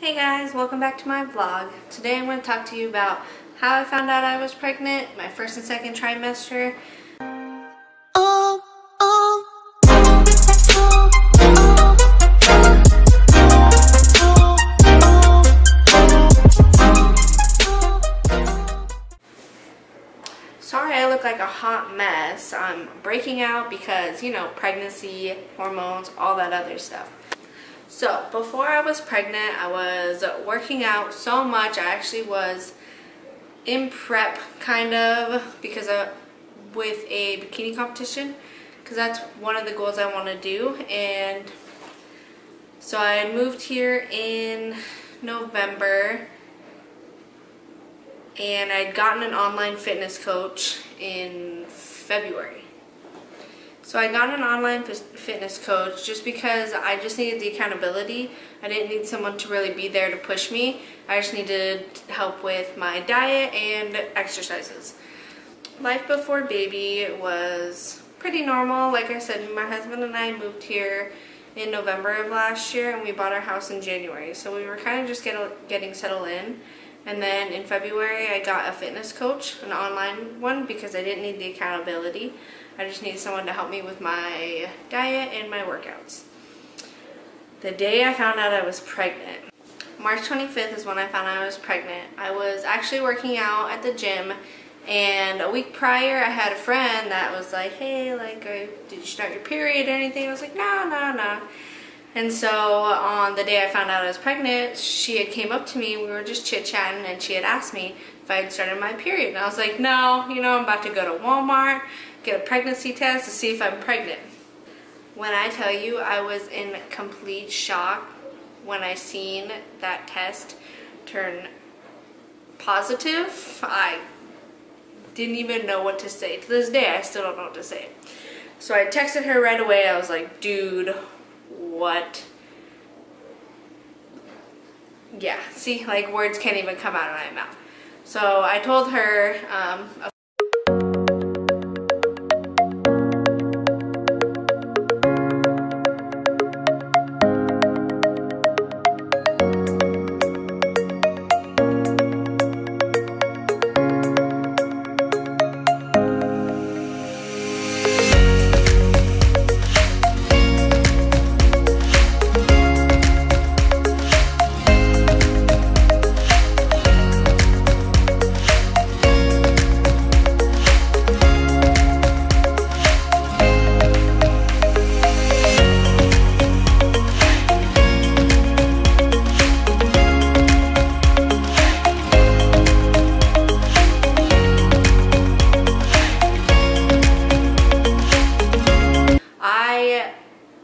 Hey guys, welcome back to my vlog. Today I'm going to talk to you about how I found out I was pregnant, my first and second trimester. Sorry I look like a hot mess. I'm breaking out because, you know, pregnancy, hormones, all that other stuff. So, before I was pregnant, I was working out so much. I actually was in prep, kind of, because with a bikini competition, because that's one of the goals I want to do. And so I moved here in November, and I'd gotten an online fitness coach in February. So I got an online fitness coach just because I just needed the accountability. I didn't need someone to really be there to push me. I just needed help with my diet and exercises. Life before baby was pretty normal. Like I said, my husband and I moved here in November of last year, and we bought our house in January. So we were kind of just getting settled in. And then in February I got a fitness coach, an online one, because I didn't need the accountability. I just needed someone to help me with my diet and my workouts. The day I found out I was pregnant, March 25th is when I found out I was pregnant. I was actually working out at the gym, and a week prior I had a friend that was like, hey, like, did you start your period or anything? I was like, no. And so on the day I found out I was pregnant, she had came up to me, we were just chit-chatting, and she had asked me if I had started my period. And I was like, no, you know, I'm about to go to Walmart, get a pregnancy test to see if I'm pregnant. When I tell you I was in complete shock when I seen that test turn positive, I didn't even know what to say. To this day, I still don't know what to say. So I texted her right away. I was like, dude, what? Yeah, see, like, words can't even come out of my mouth. So I told her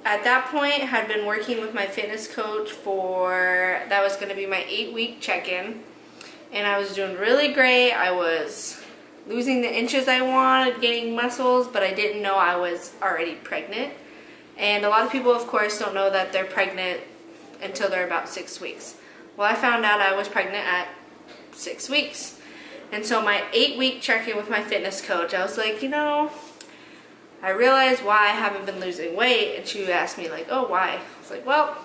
at that point had been working with my fitness coach for, that was going to be my 8-week check-in, and I was doing really great. I was losing the inches I wanted, gaining muscles, but I didn't know I was already pregnant. And a lot of people, of course, don't know that they're pregnant until they're about 6 weeks. Well, I found out I was pregnant at 6 weeks. And so my 8-week check-in with my fitness coach, I was like, you know, I realized why I haven't been losing weight. And she asked me, like, oh, why? I was like, well,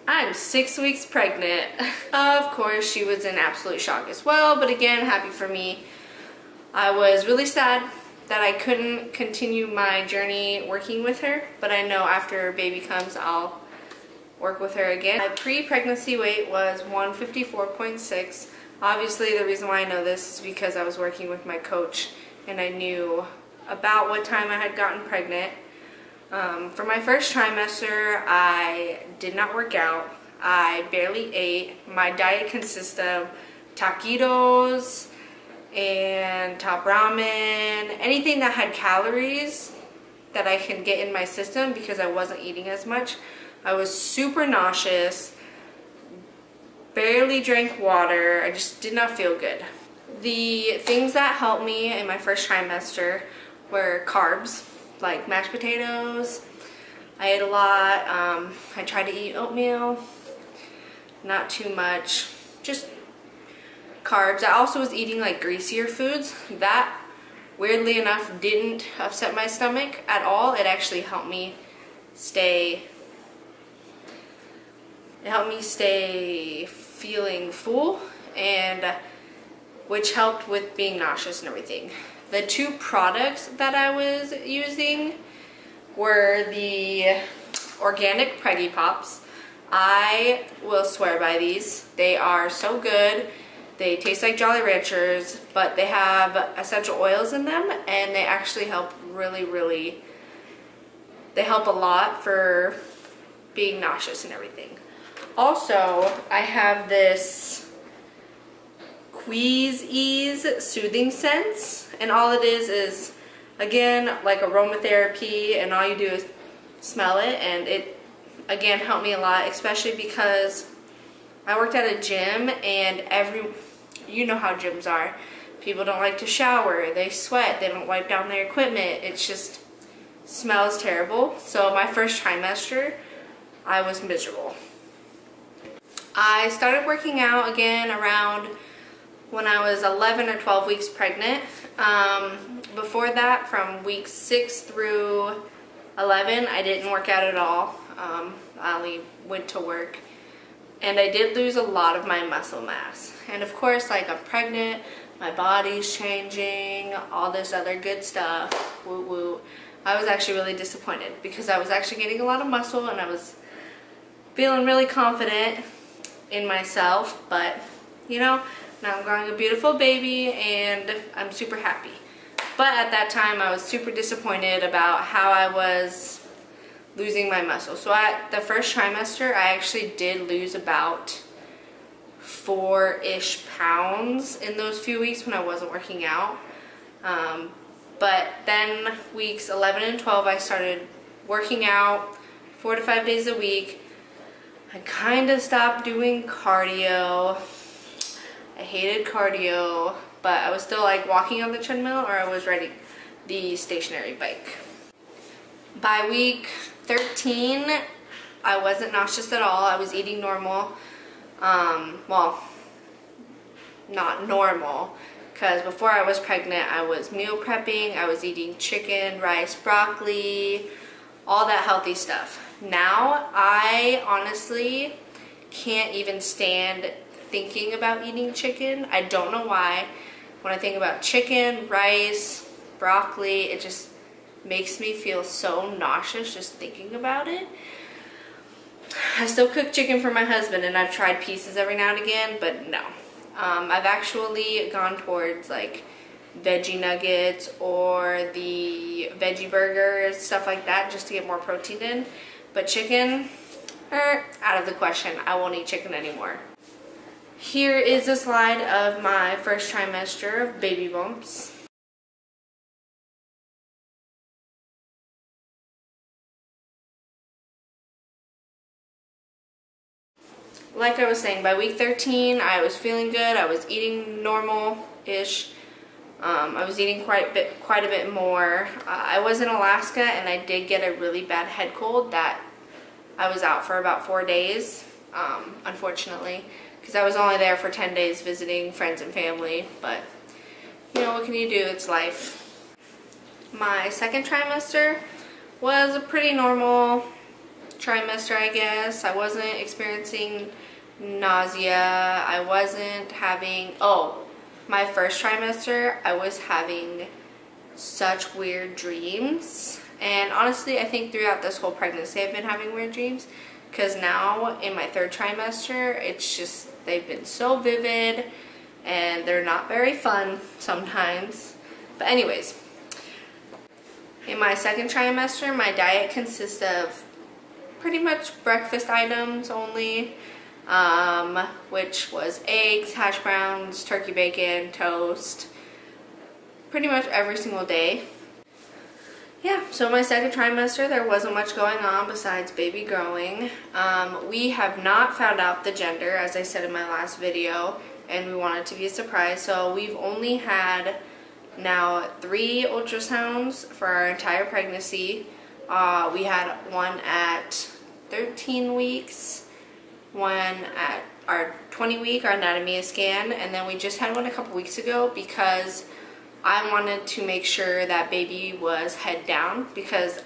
I'm 6 weeks pregnant. Of course, she was in absolute shock as well, but again, happy for me. I was really sad that I couldn't continue my journey working with her, but I know after baby comes, I'll work with her again. My pre-pregnancy weight was 154.6. Obviously, the reason why I know this is because I was working with my coach, and I knew about what time I had gotten pregnant. For my first trimester, I did not work out. I barely ate. My diet consists of taquitos and top ramen, anything that had calories that I can get in my system because I wasn't eating as much. I was super nauseous, barely drank water. I just did not feel good. The things that helped me in my first trimester were carbs, like mashed potatoes. I ate a lot. I tried to eat oatmeal, not too much, just carbs. I also was eating like greasier foods. That, weirdly enough, didn't upset my stomach at all. It actually helped me stay It helped me stay feeling full, and which helped with being nauseous and everything. The two products that I was using were the organic Preggy Pops. I will swear by these. They are so good. They taste like Jolly Ranchers, but they have essential oils in them, and they actually help they help a lot for being nauseous and everything. Also, I have this Queeze Ease Soothing Scents, and all it is again like aromatherapy, and all you do is smell it, and it again helped me a lot, especially because I worked at a gym, and you know how gyms are. People don't like to shower, they sweat, they don't wipe down their equipment. It just smells terrible. So my first trimester, I was miserable. I started working out again around when I was 11 or 12 weeks pregnant. Before that, from week 6 through 11, I didn't work out at all. I only went to work. And I did lose a lot of my muscle mass. And of course, like, I'm pregnant, my body's changing, all this other good stuff, woo woo. I was actually really disappointed because I was actually getting a lot of muscle and I was feeling really confident in myself, but you know, now I'm growing a beautiful baby and I'm super happy. But at that time I was super disappointed about how I was losing my muscle. So at the first trimester I actually did lose about 4-ish pounds in those few weeks when I wasn't working out. But then weeks 11 and 12 I started working out 4 to 5 days a week. I kind of stopped doing cardio. I hated cardio, but I was still like walking on the treadmill, or I was riding the stationary bike. By week 13, I wasn't nauseous at all. I was eating normal. Well, not normal, because before I was pregnant, I was meal prepping. I was eating chicken, rice, broccoli, all that healthy stuff. Now, I honestly can't even stand thinking about eating chicken. I don't know why. When I think about chicken, rice, broccoli, it just makes me feel so nauseous just thinking about it. I still cook chicken for my husband, and I've tried pieces every now and again, but no. I've actually gone towards like veggie nuggets or the veggie burgers, stuff like that, just to get more protein in. But chicken, out of the question. I won't eat chicken anymore. Here is a slide of my first trimester of baby bumps. Like I was saying, by week 13, I was feeling good. I was eating normal-ish. I was eating quite a bit more. I was in Alaska, and I did get a really bad head cold that I was out for about 4 days, unfortunately, because I was only there for 10 days visiting friends and family. But, you know, what can you do? It's life. My second trimester was a pretty normal trimester, I guess. I wasn't experiencing nausea. I wasn't having, my first trimester, I was having such weird dreams. And honestly, I think throughout this whole pregnancy, I've been having weird dreams. Because now, in my third trimester, it's just, they've been so vivid. And they're not very fun sometimes. But anyways, in my second trimester, my diet consists of pretty much breakfast items only, which was eggs, hash browns, turkey bacon, toast, pretty much every single day. Yeah, so my second trimester, there wasn't much going on besides baby growing. We have not found out the gender, as I said in my last video, and we want it to be a surprise. So we've only had now 3 ultrasounds for our entire pregnancy. We had one at 13 weeks, one at our 20-week, our anatomy scan, and then we just had one a couple weeks ago because I wanted to make sure that baby was head down because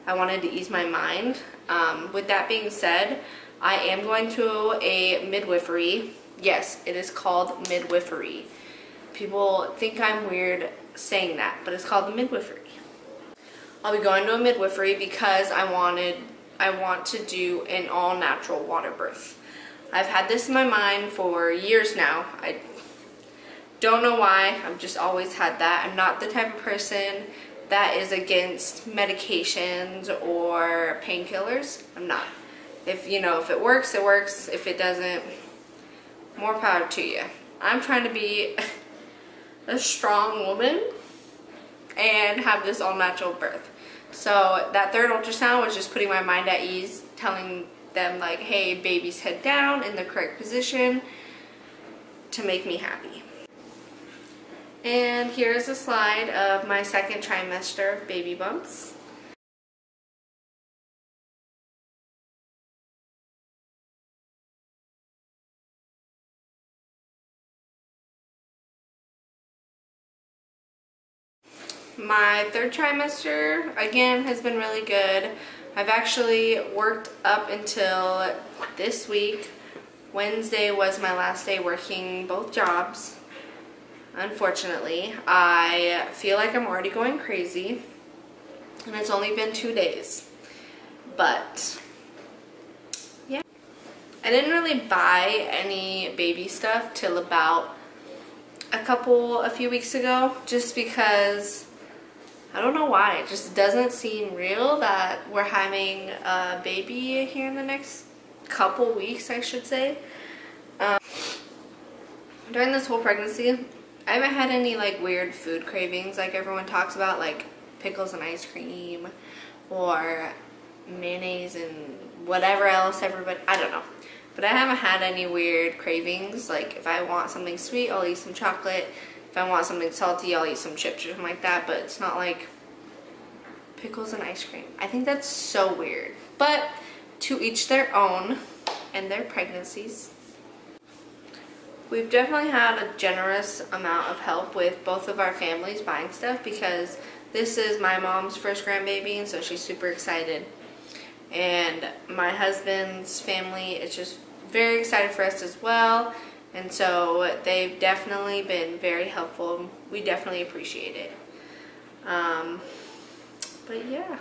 I wanted to ease my mind. With that being said, I am going to a midwifery. Yes, it is called midwifery. People think I'm weird saying that, but it's called the midwifery. I'll be going to a midwifery because I want to do an all-natural water birth. I've had this in my mind for years now. I don't know why. I've just always had that. I'm not the type of person that is against medications or painkillers. I'm not. If it works, it works. If it doesn't, more power to you. I'm trying to be a strong woman and have this all-natural birth. So that third ultrasound was just putting my mind at ease, telling them like, hey, baby's head down in the correct position, to make me happy. And here's a slide of my second trimester of baby bumps. My third trimester, again, has been really good. I've actually worked up until this week. Wednesday was my last day working both jobs. Unfortunately, I feel like I'm already going crazy, and it's only been 2 days. But yeah, I didn't really buy any baby stuff till about a few weeks ago, just because I don't know why. It just doesn't seem real that we're having a baby here in the next couple weeks, I should say. During this whole pregnancy, I haven't had any like weird food cravings like everyone talks about, like pickles and ice cream or mayonnaise and whatever else everybody, I don't know. But I haven't had any weird cravings. Like if I want something sweet, I'll eat some chocolate. If I want something salty, I'll eat some chips or something like that, but it's not like pickles and ice cream. I think that's so weird. But to each their own and their pregnancies. We've definitely had a generous amount of help with both of our families buying stuff, because this is my mom's first grandbaby, and so she's super excited. And my husband's family is just very excited for us as well. And so they've definitely been very helpful. We definitely appreciate it. But yeah.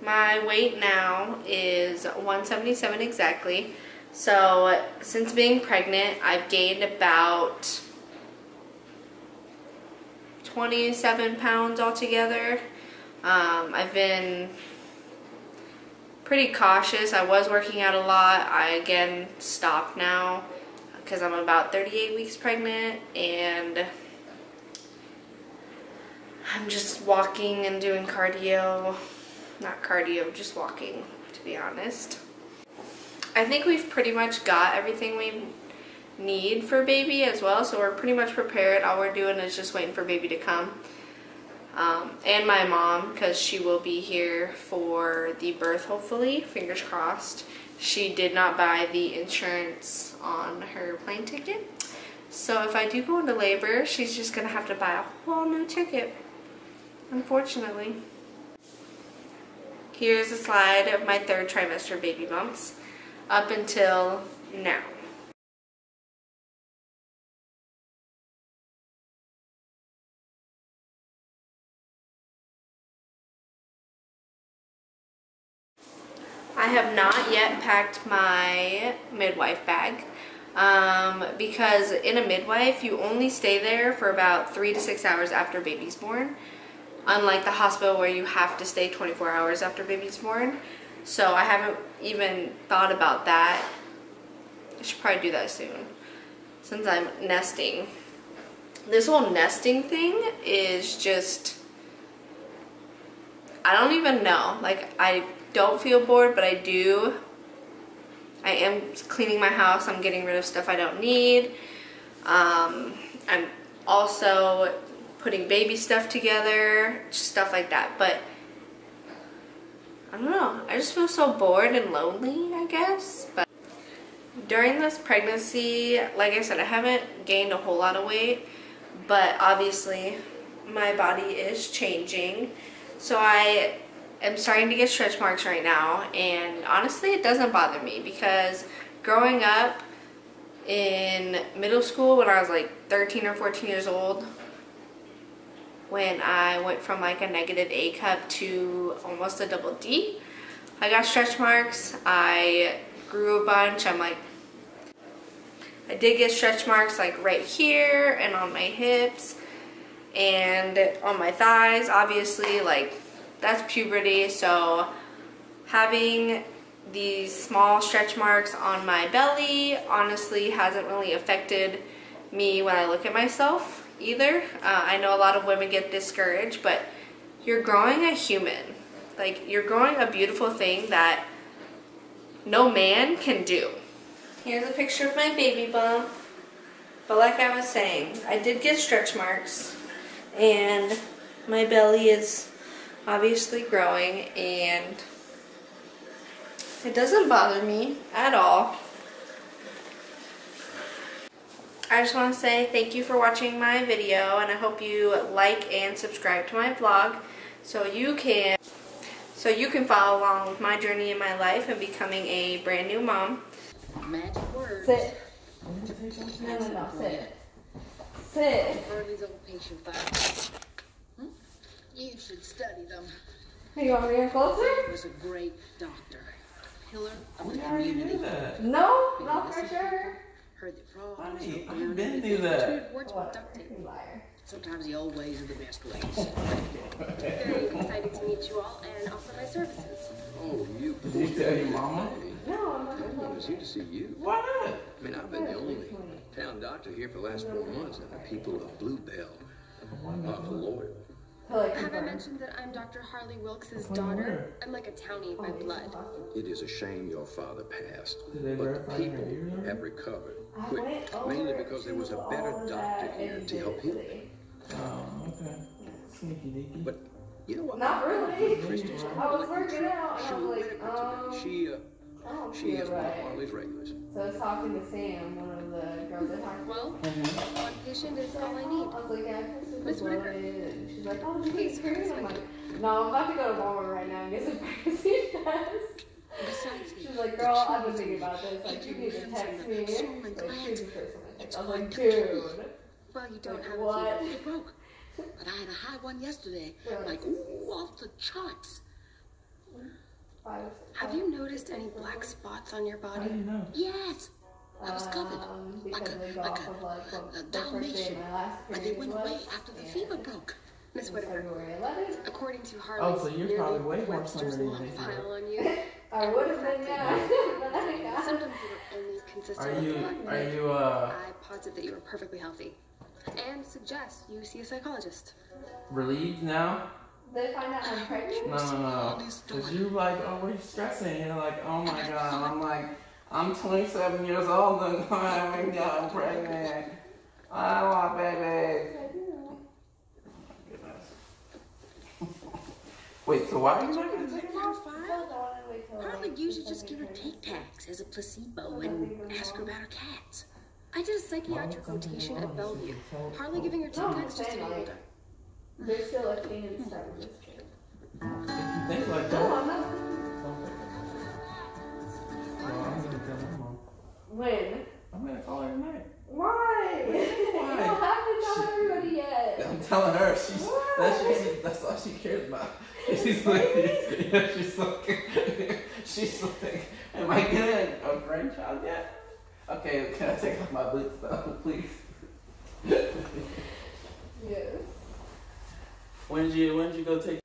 My weight now is 177 exactly. So since being pregnant, I've gained about 27 pounds altogether. I've been pretty cautious. I was working out a lot. I again stopped now because I'm about 38 weeks pregnant, and I'm just walking and doing cardio. Not cardio, just walking, to be honest. I think we've pretty much got everything we need for baby as well, so we're pretty much prepared. All we're doing is just waiting for baby to come. And my mom, because she will be here for the birth, hopefully, fingers crossed. She did not buy the insurance on her plane ticket, so if I do go into labor, she's just gonna have to buy a whole new ticket, unfortunately. Here's a slide of my third trimester baby bumps up until now. I have not yet packed my midwife bag because in a midwife you only stay there for about 3 to 6 hours after baby's born, unlike the hospital where you have to stay 24 hours after baby's born. So I haven't even thought about that. I should probably do that soon since I'm nesting. This whole nesting thing is just, I don't even know. Like, I don't feel bored, but I do. I am cleaning my house. I'm getting rid of stuff I don't need. I'm also putting baby stuff together, stuff like that. But I don't know. I just feel so bored and lonely, I guess. But during this pregnancy, like I said, I haven't gained a whole lot of weight, but obviously my body is changing. So I am starting to get stretch marks right now, and honestly it doesn't bother me because growing up in middle school when I was like 13 or 14 years old, when I went from like a negative A cup to almost a double D, I got stretch marks. I grew a bunch. I did get stretch marks like right here and on my hips and on my thighs. Obviously, like, that's puberty, so having these small stretch marks on my belly honestly hasn't really affected me when I look at myself either. I know a lot of women get discouraged, but you're growing a human. Like, you're growing a beautiful thing that no man can do. Here's a picture of my baby bump. But like I was saying, I did get stretch marks, and my belly is obviously growing, and it doesn't bother me at all. I just want to say thank you for watching my video, and I hope you like and subscribe to my vlog so you can follow along with my journey in my life and becoming a brand new mom. Magic words. Sit. No, sit. Sit. Hurley's old patient files. You should study them. You want me to get closer? He was a great doctor. Pillar of the community. No, not for sure. Heard that frogs. Honey, I've been through that. Words with duct tape. Liar. Sometimes the old ways are the best ways. Very excited to meet you all and offer my services. Oh, you. Did you tell your mama? No, I'm not. Everyone was here to see you. Why not? I mean, I've been the only town doctor here for the last 4 months, and the people of Bluebell are awful loyal. Have I mentioned that I'm Dr. Harley Wilkes' daughter? I'm like a townie by blood. It is a shame your father passed, Did they but the verify your people ears? have recovered quick, mainly because there was a better doctor here to help heal them. Oh, okay. Sneaky deaky. But you know what? Not really. Christy's I was working out, and I She was was like, medical today. She is one of right. Harley's regulars. So I was talking to Sam, one of the girls that talked. Well, one patient is all I need. I was like, yeah, Chris Miss is Whitaker. and she's like, oh, did you get screened? I'm like, no, I'm about to go to Walmart right now and get some pregnancy tests. Besides She's like, girl, I've been thinking about this. Like, you need to text me. Like, she's the first one I text. I was like, dude. Well, you don't Like, have what? a fever. It broke. But I had a high one yesterday. Like, ooh, off the charts. Have you noticed any black spots on your How body? do you know? Yes. I was covered. Because they go off of like a the first day of my last But they period went was. away after the fever broke. Miss Whitaker, February 11th. according to Harley's Oh, so you're probably way more Webster's slimmer long than you think. pile on you, I would have been, yeah. symptoms that are only consistent Are with you, black are plague. you, I posit that you are perfectly healthy and suggest you see a psychologist. relieved now? They find out I'm pregnant? No. Cause you like always stressing. You're like, oh my god. I'm like, I'm 27 years old and I haven't gotten pregnant. I want baby. I do. Wait, so why are you not gonna take You're Hold fine. on and wait till Harley like, usually just give her Tic Tacs as a placebo and ask her about her cats. I did a psychiatric rotation at Bellevue. Harley giving her Tic No, I'm Tacs just saying, enabled like, her. there's still a pain in the start of this kid. If you think like No, that. I'm not. Well, I'm gonna tell my mom. When? I'm gonna call her tonight. Why? You don't have to tell everybody yet. I'm telling her. What? That's all she cares about. She's like, yeah, she's like, am I getting a grandchild yet? Okay, can I take off my boots though, please? Yes. When did you go take?